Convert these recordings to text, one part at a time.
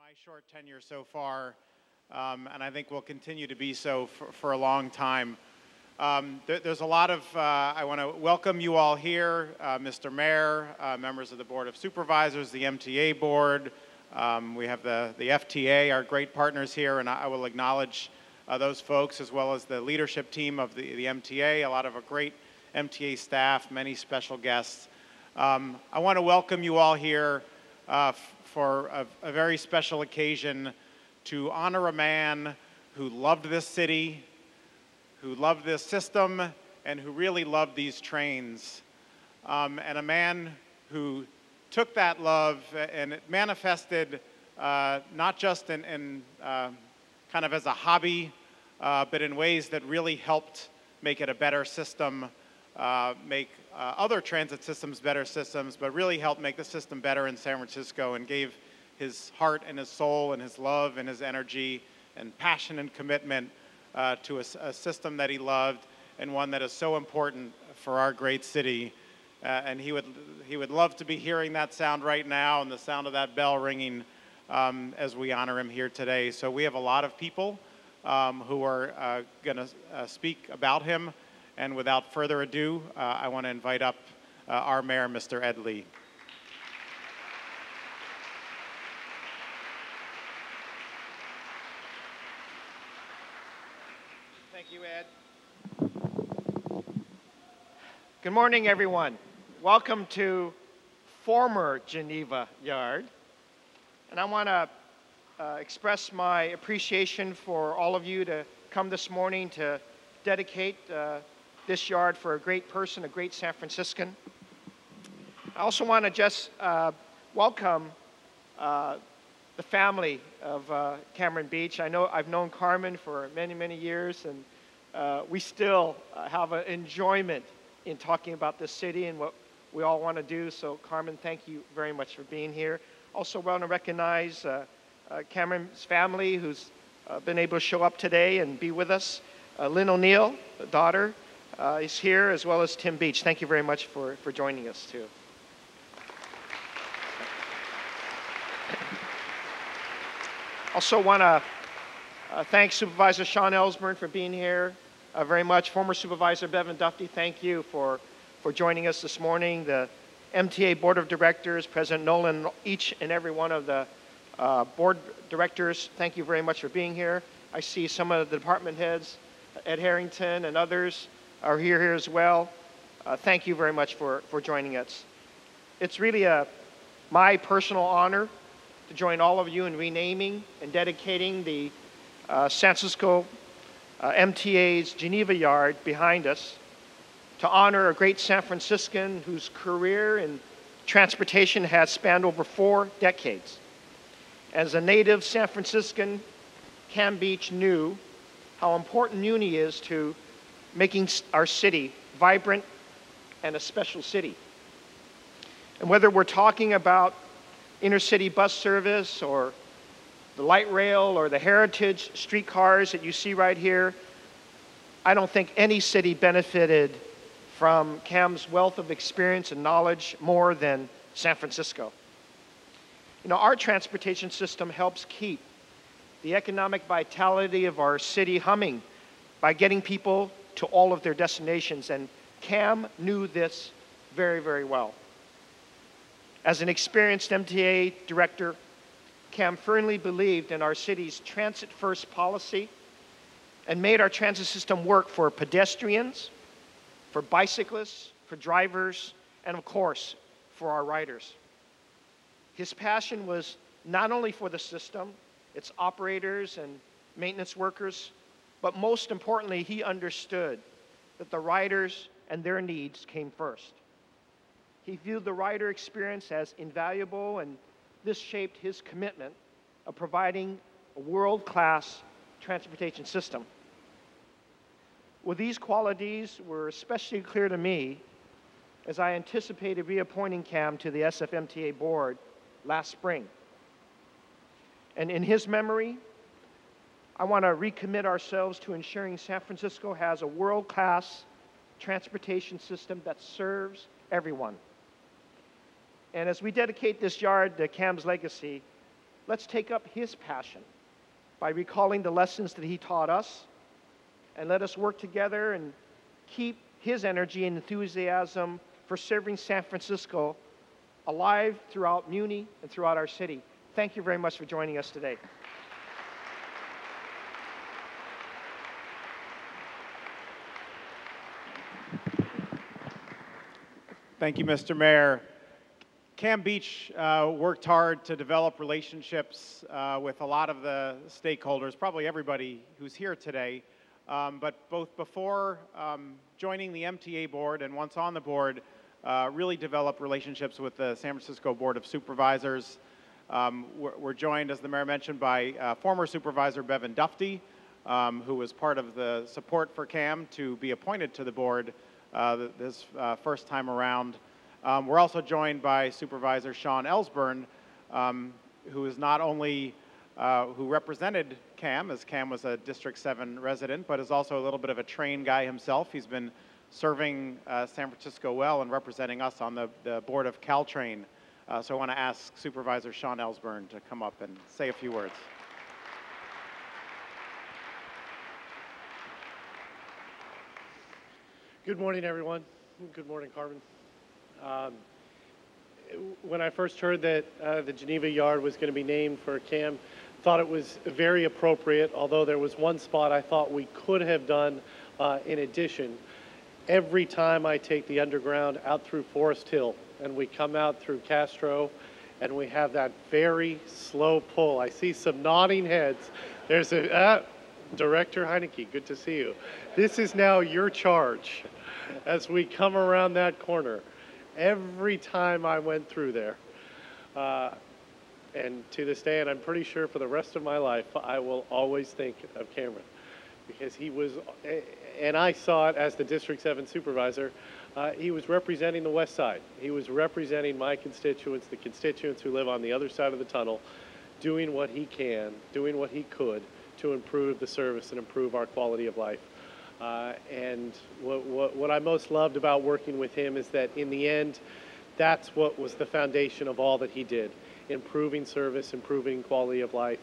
my short tenure so far, and I think will continue to be so for a long time. There's a lot of, I want to welcome you all here, Mr. Mayor, members of the Board of Supervisors, the MTA Board. We have the FTA, our great partners here, and I will acknowledge those folks as well as the leadership team of the MTA, a lot of a great MTA staff, many special guests. I want to welcome you all here for a very special occasion to honor a man who loved this city, who loved this system, and who really loved these trains. And a man who took that love and it manifested not just in kind of as a hobby, but in ways that really helped make it a better system, make other transit systems better systems, but really helped make the system better in San Francisco and gave his heart and his soul and his love and his energy and passion and commitment to a system that he loved and one that is so important for our great city. And he would love to be hearing that sound right now and the sound of that bell ringing as we honor him here today. So we have a lot of people who are going to speak about him. And without further ado, I want to invite up our mayor, Mr. Ed Lee. Thank you, Ed. Good morning, everyone. Welcome to former Geneva Yard. And I want to express my appreciation for all of you to come this morning to dedicate this yard for a great person, a great San Franciscan. I also want to just welcome the family of Cameron Beach. I know I've known Carmen for many, many years, and we still have an enjoyment in talking about this city and what we all want to do. So Carmen, thank you very much for being here. Also want to recognize Cameron's family who's been able to show up today and be with us. Lynn O'Neill, the daughter, is here, as well as Tim Beach. Thank you very much for joining us, too. Also want to thank Supervisor Sean Ellsburn for being here very much. Former Supervisor Bevan Duffy, thank you for joining us this morning. The MTA Board of Directors, President Nolan, each and every one of the board directors, thank you very much for being here. I see some of the department heads, Ed Harrington and others are here as well. Thank you very much for joining us. It's really my personal honor to join all of you in renaming and dedicating the San Francisco MTA's Geneva Yard behind us to honor a great San Franciscan whose career in transportation has spanned over 4 decades. As a native San Franciscan, Cam Beach knew how important Muni is to making our city vibrant and a special city. And whether we're talking about intercity bus service or the light rail or the heritage streetcars that you see right here, I don't think any city benefited from Cam's wealth of experience and knowledge more than San Francisco. You know, our transportation system helps keep the economic vitality of our city humming by getting people to all of their destinations, and Cam knew this very, very well. As an experienced MTA director, Cam firmly believed in our city's transit-first policy and made our transit system work for pedestrians, for bicyclists, for drivers, and of course, for our riders. His passion was not only for the system, its operators and maintenance workers, but most importantly, he understood that the riders and their needs came first. He viewed the rider experience as invaluable, and this shaped his commitment of providing a world-class transportation system. Well, these qualities were especially clear to me as I anticipated reappointing Cam to the SFMTA board last spring. And in his memory, I want to recommit ourselves to ensuring San Francisco has a world-class transportation system that serves everyone. And as we dedicate this yard to Cam's legacy, let's take up his passion by recalling the lessons that he taught us, and let us work together and keep his energy and enthusiasm for serving San Francisco alive throughout Muni and throughout our city. Thank you very much for joining us today. Thank you, Mr. Mayor. Cam Beach worked hard to develop relationships with a lot of the stakeholders, probably everybody who's here today. But both before joining the MTA board and once on the board, really developed relationships with the San Francisco Board of Supervisors. We're joined, as the mayor mentioned, by former Supervisor Bevan Dufty, who was part of the support for Cam to be appointed to the board this first time around. We're also joined by Supervisor Sean Ellsburn, who is not only who represented Cam, as Cam was a District 7 resident, but is also a little bit of a train guy himself. He's been serving San Francisco well and representing us on the board of Caltrain. So I want to ask Supervisor Sean Ellsburn to come up and say a few words. Good morning, everyone. Good morning, Carmen. When I first heard that the Geneva Yard was going to be named for Cam, thought it was very appropriate, although there was one spot I thought we could have done in addition. Every time I take the underground out through Forest Hill and we come out through Castro and we have that very slow pull, I see some nodding heads. There's a Director Heineke, good to see you. This is now your charge as we come around that corner. Every time I went through there, and to this day, and I'm pretty sure for the rest of my life, I will always think of Cameron, because he was, and I saw it as the District 7 supervisor, he was representing the West Side. He was representing my constituents, the constituents who live on the other side of the tunnel, doing what he can, doing what he could to improve the service and improve our quality of life. And what I most loved about working with him is that in the end, that's what was the foundation of all that he did, improving service, improving quality of life.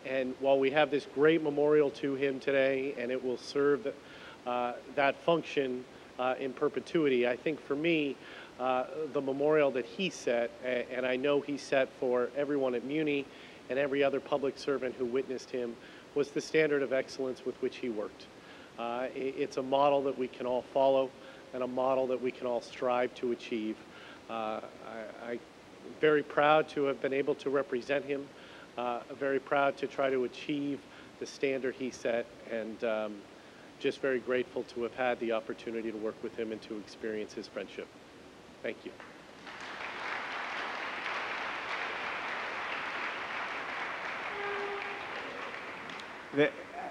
And while we have this great memorial to him today, and it will serve that function in perpetuity, I think for me, the memorial that he set, and I know he set for everyone at Muni and every other public servant who witnessed him, was the standard of excellence with which he worked. It's a model that we can all follow and a model that we can all strive to achieve. I'm very proud to have been able to represent him, very proud to try to achieve the standard he set, and just very grateful to have had the opportunity to work with him and to experience his friendship. Thank you.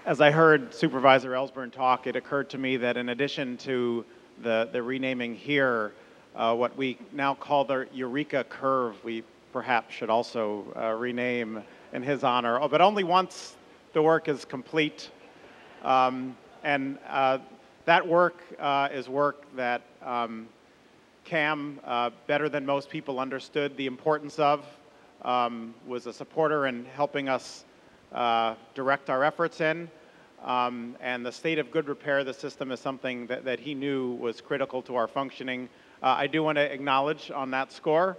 As I heard Supervisor Ellsburn talk, it occurred to me that in addition to the renaming here, what we now call the Eureka Curve, we perhaps should also rename in his honor, but only once the work is complete. And that work is work that Cam, better than most people, understood the importance of, was a supporter in helping us direct our efforts in, and the state of good repair of the system is something that he knew was critical to our functioning. I do want to acknowledge on that score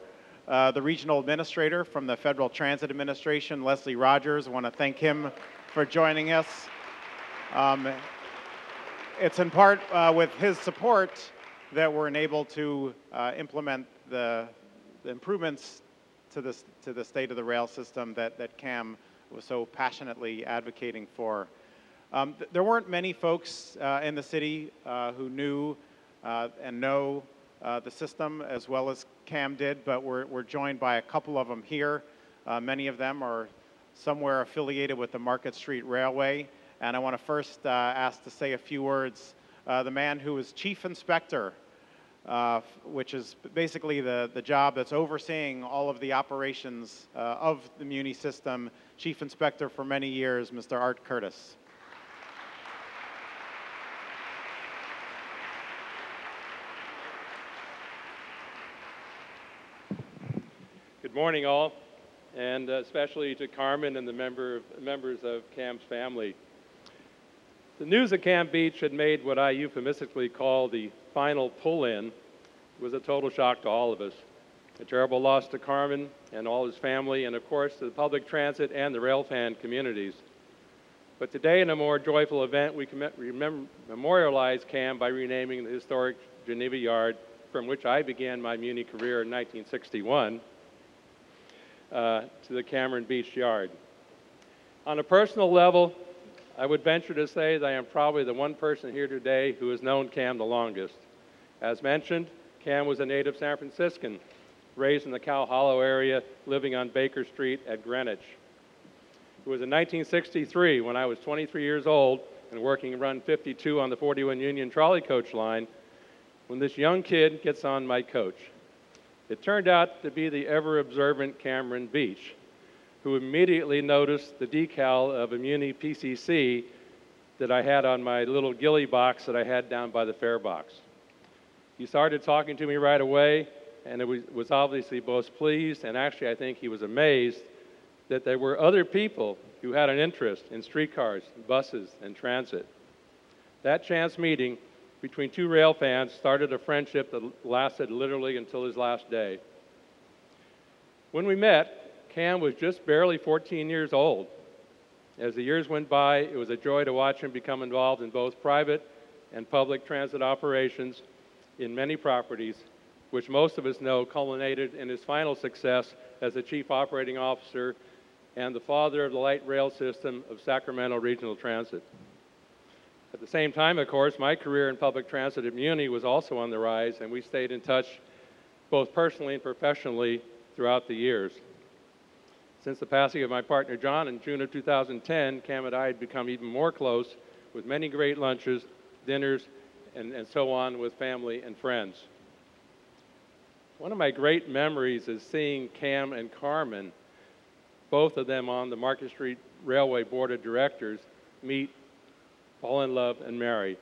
the regional administrator from the Federal Transit Administration, Leslie Rogers. I want to thank him for joining us. It's in part with his support that we're enabled to implement the improvements to the state of the rail system that Cam was so passionately advocating for. There weren't many folks in the city who knew and know the system as well as Cam did, but we're joined by a couple of them here. Many of them are somewhere affiliated with the Market Street Railway, and I want to first ask to say a few words. The man who was chief inspector, which is basically the job that's overseeing all of the operations of the Muni system, chief inspector for many years, Mr. Art Curtis. Good morning, all. and especially to Carmen and the members of Cam's family. The news of Cam Beach had made what I euphemistically call the final pull-in. It was a total shock to all of us. A terrible loss to Carmen and all his family, and of course to the public transit and the railfan communities. But today, in a more joyful event, we memorialize Cam by renaming the historic Geneva Yard, from which I began my Muni career in 1961, to the Cameron Beach Yard. On a personal level, I would venture to say that I am probably the one person here today who has known Cam the longest. As mentioned, Cam was a native San Franciscan, raised in the Cow Hollow area, living on Baker Street at Greenwich. It was in 1963, when I was 23 years old and working run 52 on the 41 Union trolley coach line, when this young kid gets on my coach. It turned out to be the ever-observant Cameron Beach, who immediately noticed the decal of a Muni PCC that I had on my little ghillie box that I had down by the fare box. He started talking to me right away, and it was obviously both pleased, and actually I think he was amazed that there were other people who had an interest in streetcars, buses, and transit. That chance meeting between two rail fans started a friendship that lasted literally until his last day. When we met, Cam was just barely 14 years old. As the years went by, it was a joy to watch him become involved in both private and public transit operations in many properties, which most of us know culminated in his final success as the Chief Operating Officer and the father of the light rail system of Sacramento Regional Transit. At the same time, of course, my career in public transit at Muni was also on the rise, and we stayed in touch both personally and professionally throughout the years. Since the passing of my partner John in June of 2010, Cam and I had become even more close, with many great lunches, dinners, and so on with family and friends. One of my great memories is seeing Cam and Carmen, both of them on the Market Street Railway Board of Directors, meet, fall in love, and marry.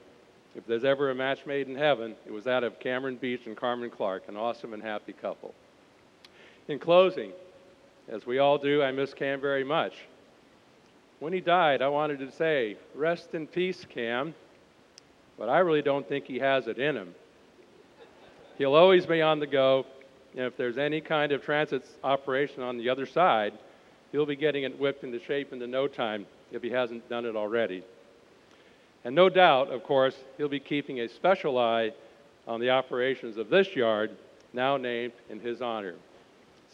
If there's ever a match made in heaven, it was that of Cameron Beach and Carmen Clark, an awesome and happy couple. In closing, as we all do, I miss Cam very much. When he died, I wanted to say, rest in peace, Cam, but I really don't think he has it in him. He'll always be on the go, and if there's any kind of transit operation on the other side, he'll be getting it whipped into shape into no time if he hasn't done it already. And no doubt, of course, he'll be keeping a special eye on the operations of this yard, now named in his honor.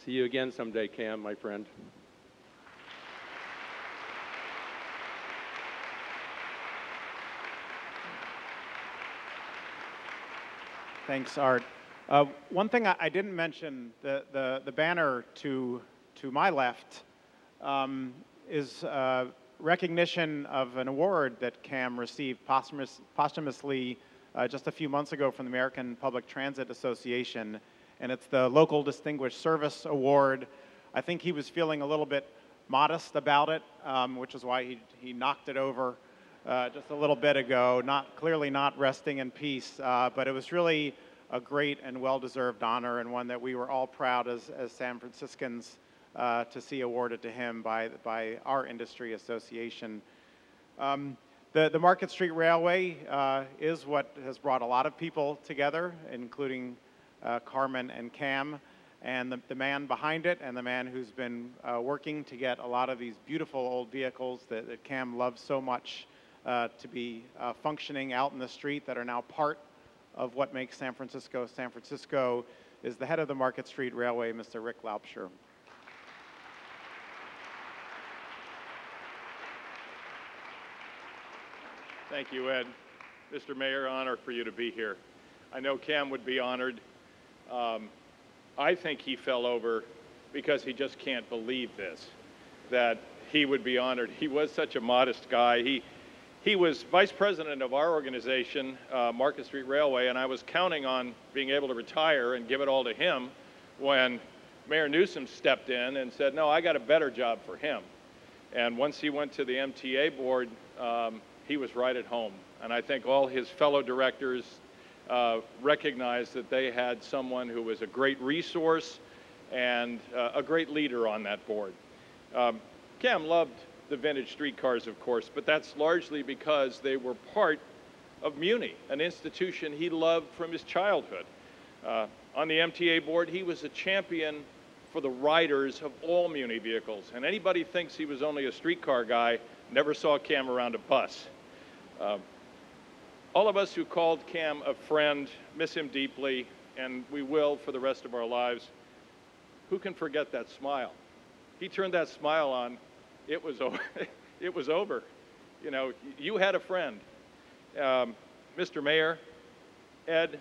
See you again someday, Cam, my friend. Thanks, Art. One thing I didn't mention, the banner to my left is recognition of an award that Cam received posthumously just a few months ago from the American Public Transit Association, and it's the Local Distinguished Service Award. I think he was feeling a little bit modest about it, which is why he knocked it over just a little bit ago, clearly not resting in peace, but it was really a great and well-deserved honor, and one that we were all proud as San Franciscans to see awarded to him by our industry association. The Market Street Railway is what has brought a lot of people together, including Carmen and Cam, and the man behind it, and the man who's been working to get a lot of these beautiful old vehicles that Cam loves so much to be functioning out in the street, that are now part of what makes San Francisco San Francisco, is the head of the Market Street Railway, Mr. Rick Laubscher. Thank you, Ed. Mr. Mayor, honor for you to be here. I know Cam would be honored. I think he fell over because he just can't believe this, that he would be honored. He was such a modest guy. He was vice president of our organization, Market Street Railway, and I was counting on being able to retire and give it all to him when Mayor Newsom stepped in and said, no, I got a better job for him. And once he went to the MTA board, he was right at home. And I think all his fellow directors recognized that they had someone who was a great resource and a great leader on that board. Cam loved the vintage streetcars, of course, but that's largely because they were part of Muni, an institution he loved from his childhood. On the MTA board, he was a champion for the riders of all Muni vehicles, and anybody thinks he was only a streetcar guy never saw Cam around a bus. All of us who called Cam a friend miss him deeply, and we will for the rest of our lives. Who can forget that smile? He turned that smile on, it was over. It was over. You know, you had a friend. Mr. Mayor, Ed,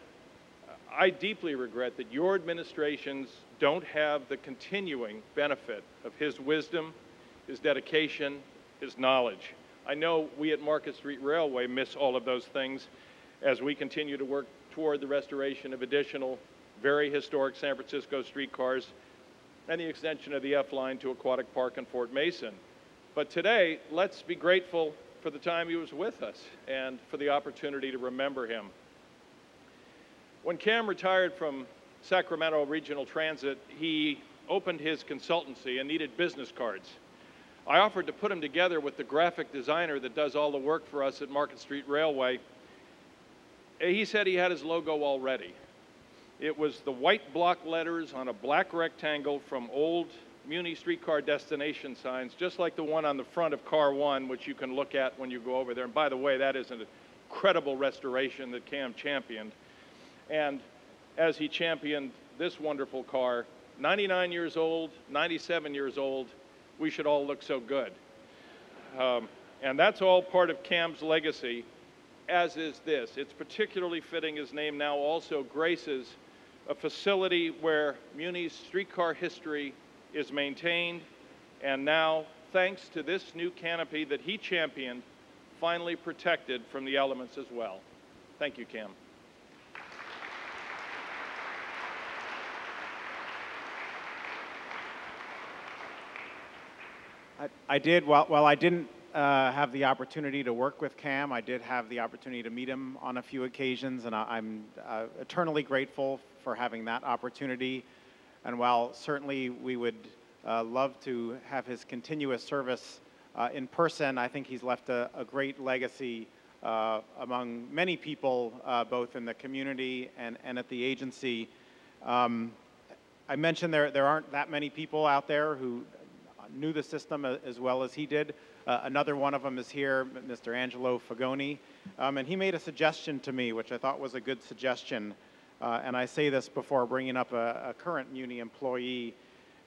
I deeply regret that your administrations don't have the continuing benefit of his wisdom, his dedication, his knowledge. I know we at Market Street Railway miss all of those things as we continue to work toward the restoration of additional very historic San Francisco streetcars and the extension of the F line to Aquatic Park in Fort Mason. But today, let's be grateful for the time he was with us and for the opportunity to remember him. When Cam retired from Sacramento Regional Transit, he opened his consultancy and needed business cards. I offered to put him together with the graphic designer that does all the work for us at Market Street Railway. He said he had his logo already. It was the white block letters on a black rectangle from old Muni streetcar destination signs, just like the one on the front of Car 1, which you can look at when you go over there. And by the way, that is an incredible restoration that Cam championed. And as he championed this wonderful car, 99 years old, 97 years old, we should all look so good. And that's all part of Cam's legacy, as is this. It's particularly fitting his name now also graces a facility where Muni's streetcar history is maintained, and now, thanks to this new canopy that he championed, finally protected from the elements as well. Thank you, Cam. I did, while I didn't have the opportunity to work with Cam, I did have the opportunity to meet him on a few occasions, and I'm eternally grateful for having that opportunity. And while certainly we would love to have his continuous service in person, I think he's left a great legacy among many people, both in the community and at the agency. I mentioned there aren't that many people out there who knew the system as well as he did. Another one of them is here, Mr. Angelo Fagoni, and he made a suggestion to me, which I thought was a good suggestion, and I say this before bringing up a current Muni employee,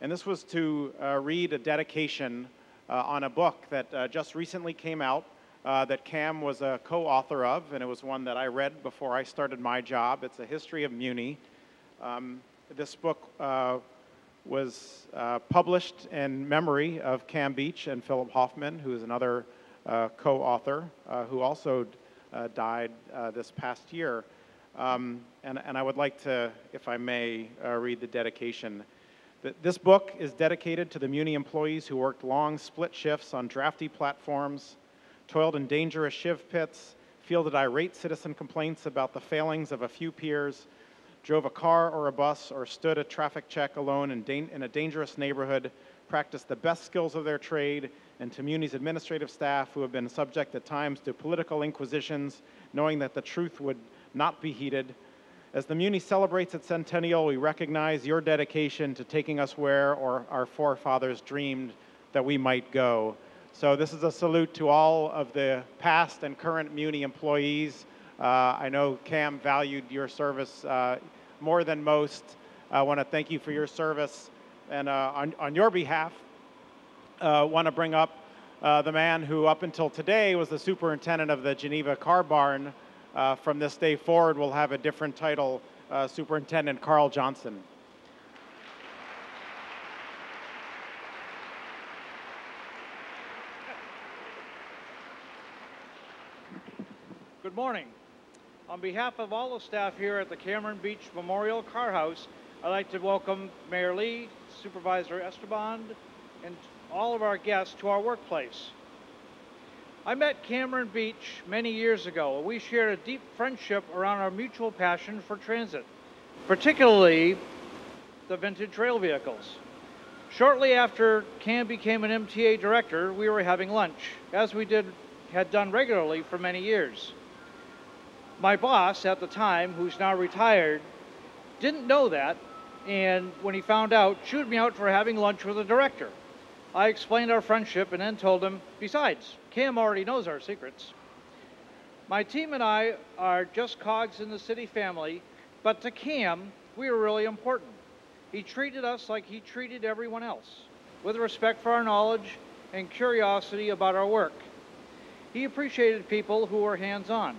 and this was to read a dedication on a book that just recently came out that Cam was a co-author of, and it was one that I read before I started my job. It's a history of Muni. This book was published in memory of Cam Beach and Philip Hoffman, who is another co-author who also died this past year. And I would like to, if I may, read the dedication. This book is dedicated to the Muni employees who worked long split shifts on drafty platforms, toiled in dangerous shiv pits, fielded irate citizen complaints about the failings of a few peers, drove a car or a bus, or stood a traffic check alone in a dangerous neighborhood, practiced the best skills of their trade, and to Muni's administrative staff who have been subject at times to political inquisitions, knowing that the truth would not be heeded. As the Muni celebrates its centennial, we recognize your dedication to taking us where our forefathers dreamed that we might go. So this is a salute to all of the past and current Muni employees. I know Cam valued your service more than most. I want to thank you for your service. And on your behalf, I want to bring up the man who up until today was the superintendent of the Geneva Car Barn. From this day forward, will have a different title, Superintendent Carl Johnson. Good morning. On behalf of all the staff here at the Cameron Beach Memorial Car House, I'd like to welcome Mayor Lee, Supervisor Esteban, and all of our guests to our workplace. I met Cameron Beach many years ago, and we shared a deep friendship around our mutual passion for transit, particularly the vintage trail vehicles. Shortly after Cam became an MTA director, we were having lunch, as we had done regularly for many years. My boss at the time, who's now retired, didn't know that, and when he found out, chewed me out for having lunch with a director. I explained our friendship and then told him, besides, Cam already knows our secrets. My team and I are just cogs in the city family, but to Cam, we are really important. He treated us like he treated everyone else, with respect for our knowledge and curiosity about our work. He appreciated people who were hands-on.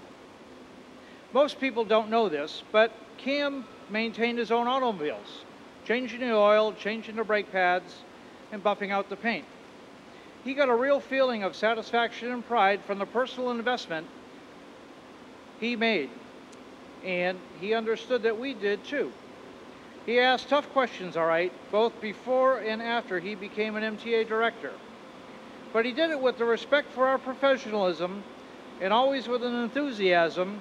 Most people don't know this, but Cam maintained his own automobiles, changing the oil, changing the brake pads, and buffing out the paint. He got a real feeling of satisfaction and pride from the personal investment he made, and he understood that we did too. He asked tough questions, all right, both before and after he became an MTA director. But he did it with the respect for our professionalism and always with an enthusiasm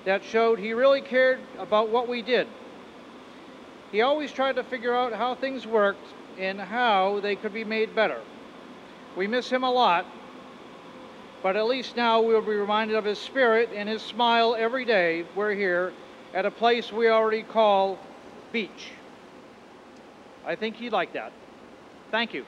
that showed he really cared about what we did. He always tried to figure out how things worked and how they could be made better. We miss him a lot, but at least now we'll be reminded of his spirit and his smile every day we're here at a place we already call Beach. I think he'd like that. Thank you.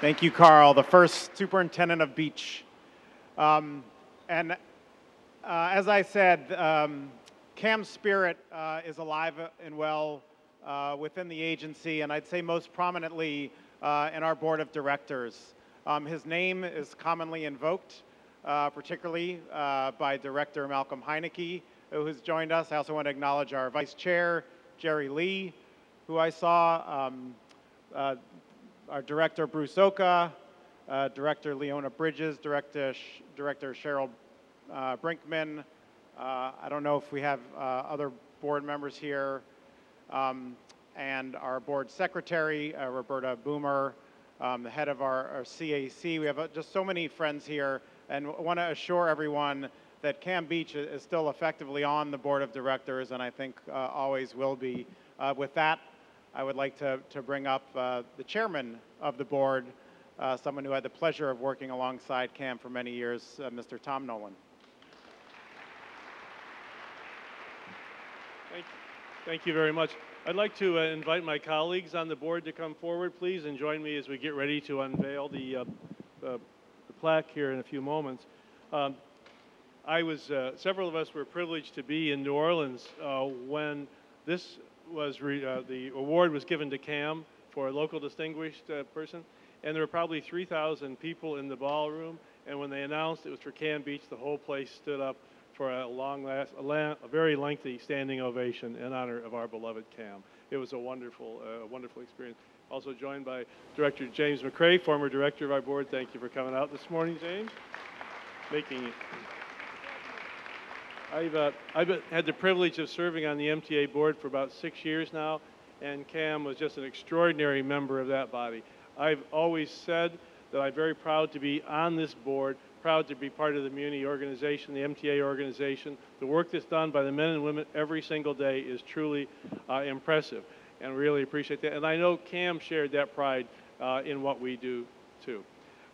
Thank you, Carl, the first superintendent of Beach. As I said, Cam's spirit is alive and well within the agency, and I'd say most prominently in our board of directors. His name is commonly invoked, particularly by Director Malcolm Heineke, who has joined us. I also want to acknowledge our Vice Chair, Jerry Lee, who I saw, our Director, Bruce Oka, Director Leona Bridges, Director Cheryl Brinkman. I don't know if we have other board members here, and our board secretary, Roberta Boomer, the head of our CAC. We have just so many friends here, and want to assure everyone that Cam Beach is still effectively on the board of directors, and I think always will be. With that, I would like to bring up the chairman of the board, someone who had the pleasure of working alongside Cam for many years, Mr. Tom Nolan. Thank you very much. I'd like to invite my colleagues on the board to come forward, please, and join me as we get ready to unveil the plaque here in a few moments. Several of us were privileged to be in New Orleans when this was the award was given to Cam for a local distinguished person, and there were probably 3,000 people in the ballroom, and when they announced it was for Cam Beach, the whole place stood up for a very lengthy standing ovation in honor of our beloved Cam. It was a wonderful experience. Also joined by Director James McCrae, former director of our board. Thank you for coming out this morning, James. I've had the privilege of serving on the MTA board for about 6 years now, and Cam was just an extraordinary member of that body. I've always said that I'm very proud to be on this board, proud to be part of the Muni organization, the MTA organization. The work that's done by the men and women every single day is truly impressive, and really appreciate that. And I know Cam shared that pride in what we do, too.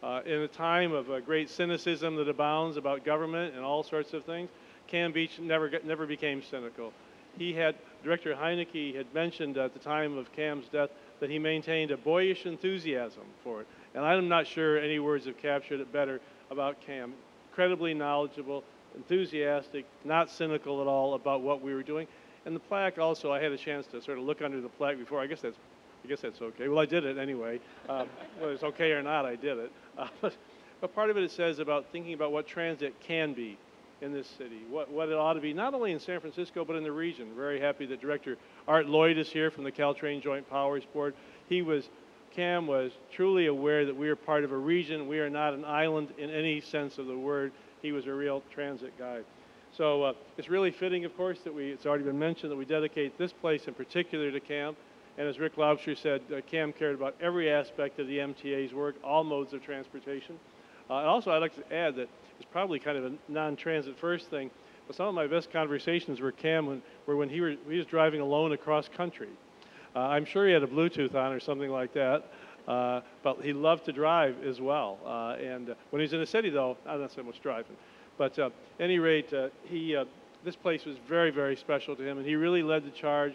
In a time of great cynicism that abounds about government and all sorts of things, Cam Beach never became cynical. Director Heineke had mentioned at the time of Cam's death that he maintained a boyish enthusiasm for it. And I'm not sure any words have captured it better about Cam. Incredibly knowledgeable, enthusiastic, not cynical at all about what we were doing. And the plaque also, I had a chance to sort of look under the plaque before. I guess that's okay. Well, I did it anyway. Whether it's okay or not, I did it. But part of it says about thinking about what transit can be in this city, what it ought to be, not only in San Francisco, but in the region. Very happy that Director Art Lloyd is here from the Caltrain Joint Powers Board. Cam was truly aware that we are part of a region. We are not an island in any sense of the word. He was a real transit guy. So it's really fitting, of course, that it's already been mentioned that we dedicate this place in particular to Cam. And as Rick Laubscher said, Cam cared about every aspect of the MTA's work, all modes of transportation. Also, I'd like to add that is probably kind of a non-transit first thing. But some of my best conversations were when he was driving alone across country. I'm sure he had a Bluetooth on or something like that, but he loved to drive as well. And when he's in the city, though, not so much driving. But at any rate, this place was very, very special to him, and he really led the charge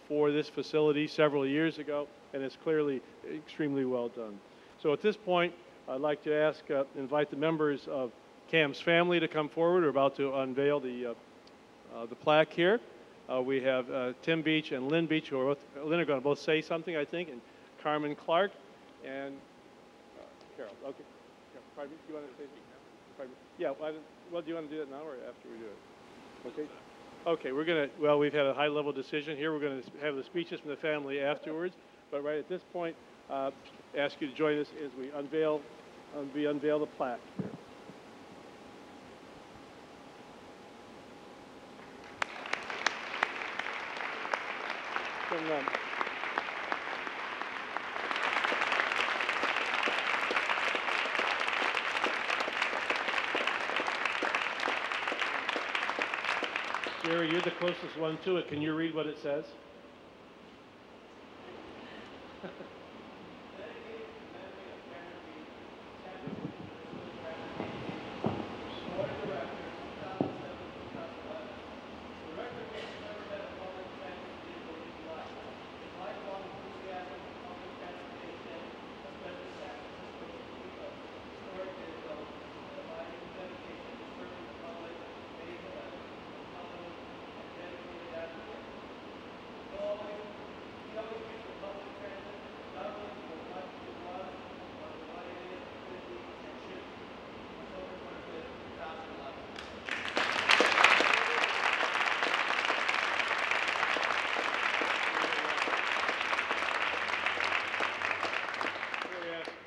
for this facility several years ago, and it's clearly extremely well done. So at this point, I'd like to invite the members of Cam's family to come forward. We're about to unveil the plaque here. We have Tim Beach and Lynn Beach, who are Lynn are going to both say something, I think, and Carmen Clark and Carol. Okay. Pardon me? Do you want to say something? Pardon me? Yeah. Well, do you want to do that now or after we do it? Okay. Okay. We're going to. Well, we've had a high-level decision here. We're going to have the speeches from the family afterwards. But right at this point, ask you to join us as we unveil the plaque here. Jerry, you're the closest one to it. Can you read what it says?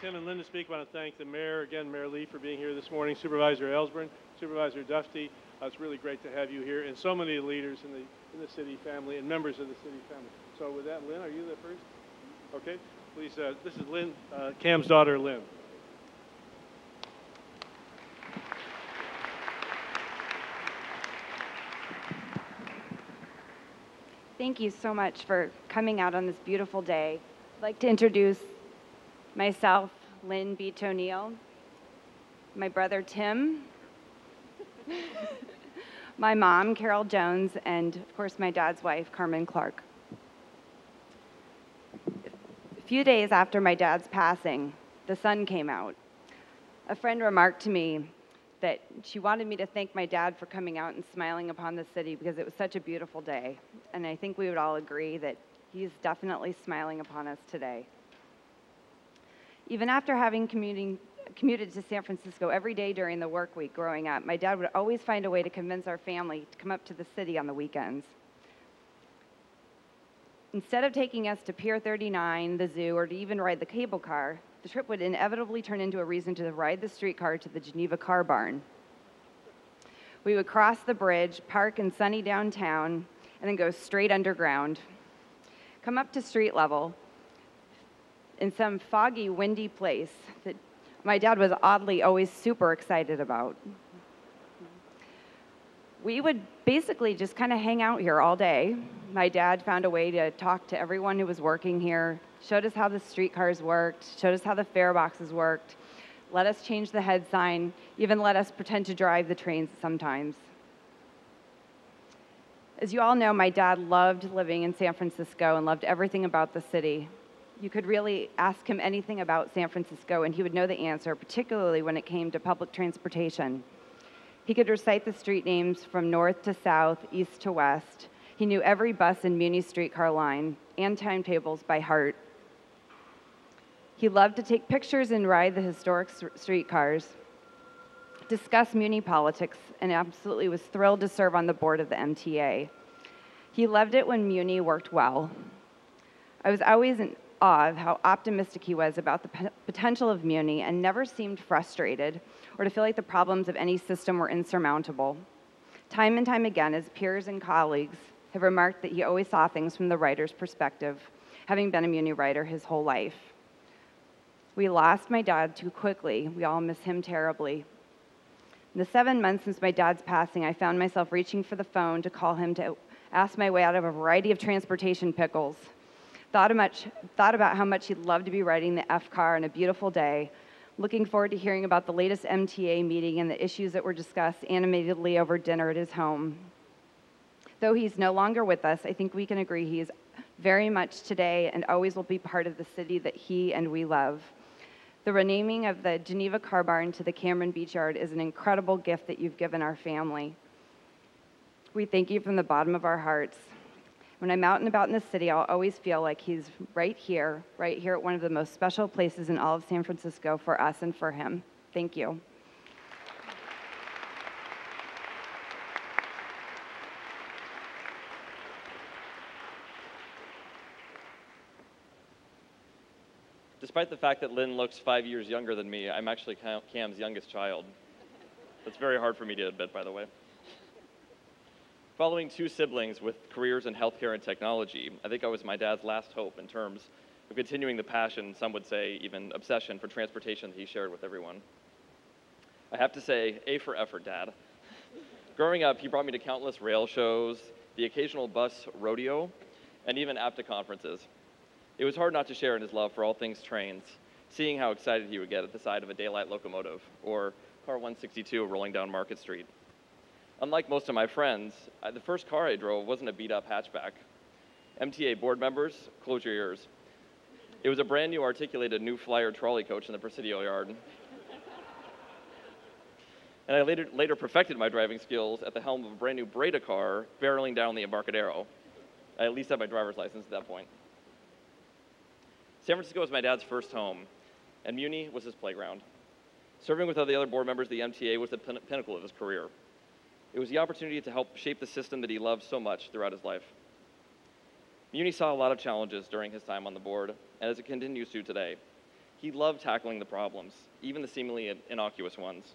Tim and Linda speak. I want to thank the mayor, again, Mayor Lee, for being here this morning, Supervisor Ellsburn, Supervisor Dufty. It's really great to have you here, and so many leaders in the city family and members of the city family. So with that, Lynn, are you the first? Okay. Please, this is Lynn, Cam's daughter, Lynn. Thank you so much for coming out on this beautiful day. I'd like to introduce myself, Lynn Beach O'Neill, my brother Tim, my mom, Carol Jones, and of course my dad's wife, Carmen Clark. A few days after my dad's passing, the sun came out. A friend remarked to me that she wanted me to thank my dad for coming out and smiling upon the city because it was such a beautiful day. And I think we would all agree that he's definitely smiling upon us today. Even after having commuted to San Francisco every day during the work week growing up, my dad would always find a way to convince our family to come up to the city on the weekends. Instead of taking us to Pier 39, the zoo, or to even ride the cable car, the trip would inevitably turn into a reason to ride the streetcar to the Geneva car barn. We would cross the bridge, park in sunny downtown, and then go straight underground. Come up to street level in some foggy, windy place that my dad was oddly always super excited about. We would basically just kind of hang out here all day. My dad found a way to talk to everyone who was working here, showed us how the streetcars worked, showed us how the fare boxes worked, let us change the head sign, even let us pretend to drive the trains sometimes. As you all know, my dad loved living in San Francisco and loved everything about the city. You could really ask him anything about San Francisco and he would know the answer, particularly when it came to public transportation. He could recite the street names from north to south, east to west. He knew every bus and Muni streetcar line and timetables by heart. He loved to take pictures and ride the historic streetcars, discuss Muni politics, and absolutely was thrilled to serve on the board of the MTA. He loved it when Muni worked well. I was always in awe of how optimistic he was about the potential of Muni and never seemed frustrated or to feel like the problems of any system were insurmountable. Time and time again, his peers and colleagues have remarked that he always saw things from the writer's perspective, having been a Muni writer his whole life. We lost my dad too quickly. We all miss him terribly. In the 7 months since my dad's passing, I found myself reaching for the phone to call him to ask my way out of a variety of transportation pickles. Thought about how much he'd love to be riding the F car on a beautiful day. Looking forward to hearing about the latest MTA meeting and the issues that were discussed animatedly over dinner at his home. Though he's no longer with us, I think we can agree he is very much today and always will be part of the city that he and we love. The renaming of the Geneva Car Barn to the Cameron Beach Yard is an incredible gift that you've given our family. We thank you from the bottom of our hearts. When I'm out and about in the city, I'll always feel like he's right here at one of the most special places in all of San Francisco for us and for him. Thank you. Despite the fact that Lynn looks 5 years younger than me, I'm actually Cam's youngest child. That's very hard for me to admit, by the way. Following two siblings with careers in healthcare and technology, I think I was my dad's last hope in terms of continuing the passion, some would say even obsession, for transportation that he shared with everyone. I have to say, A for effort, Dad. Growing up, he brought me to countless rail shows, the occasional bus rodeo, and even APTA conferences. It was hard not to share in his love for all things trains, seeing how excited he would get at the sight of a daylight locomotive or Car 162 rolling down Market Street. Unlike most of my friends, the first car I drove wasn't a beat-up hatchback. MTA board members, close your ears. It was a brand new articulated new flyer trolley coach in the Presidio yard. And I later perfected my driving skills at the helm of a brand new Breda car barreling down the Embarcadero. I at least had my driver's license at that point. San Francisco was my dad's first home, and Muni was his playground. Serving with all the other board members of the MTA was the pinnacle of his career. It was the opportunity to help shape the system that he loved so much throughout his life. Muni saw a lot of challenges during his time on the board, and as it continues to today. He loved tackling the problems, even the seemingly innocuous ones.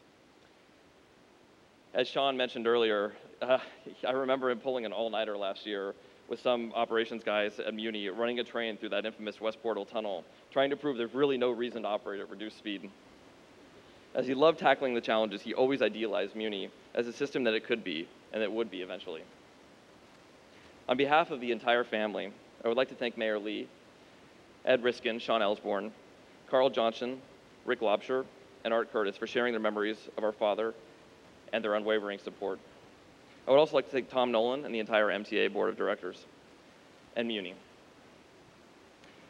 As Sean mentioned earlier, I remember him pulling an all-nighter last year with some operations guys at Muni running a train through that infamous West Portal tunnel, trying to prove there's really no reason to operate at reduced speed. As he loved tackling the challenges, he always idealized Muni as a system that it could be, and it would be eventually. On behalf of the entire family, I would like to thank Mayor Lee, Ed Riskin, Sean Ellsborn, Carl Johnson, Rick Lobsher, and Art Curtis for sharing their memories of our father and their unwavering support. I would also like to thank Tom Nolan and the entire MTA Board of Directors and Muni.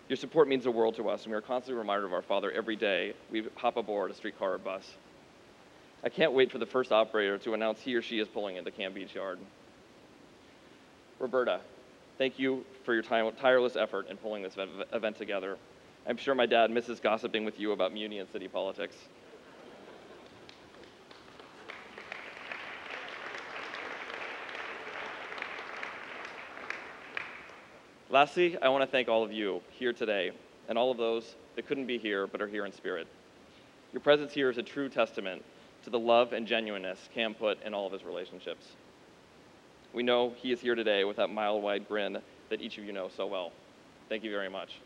Your support means the world to us, and we are constantly reminded of our father every day we hop aboard a streetcar or bus. I can't wait for the first operator to announce he or she is pulling into Cam Beach Yard. Roberta, thank you for your tireless effort in pulling this event together. I'm sure my dad misses gossiping with you about Muni and city politics. Lastly, I want to thank all of you here today and all of those that couldn't be here but are here in spirit. Your presence here is a true testament to the love and genuineness Cam put in all of his relationships. We know he is here today with that mile-wide grin that each of you know so well. Thank you very much.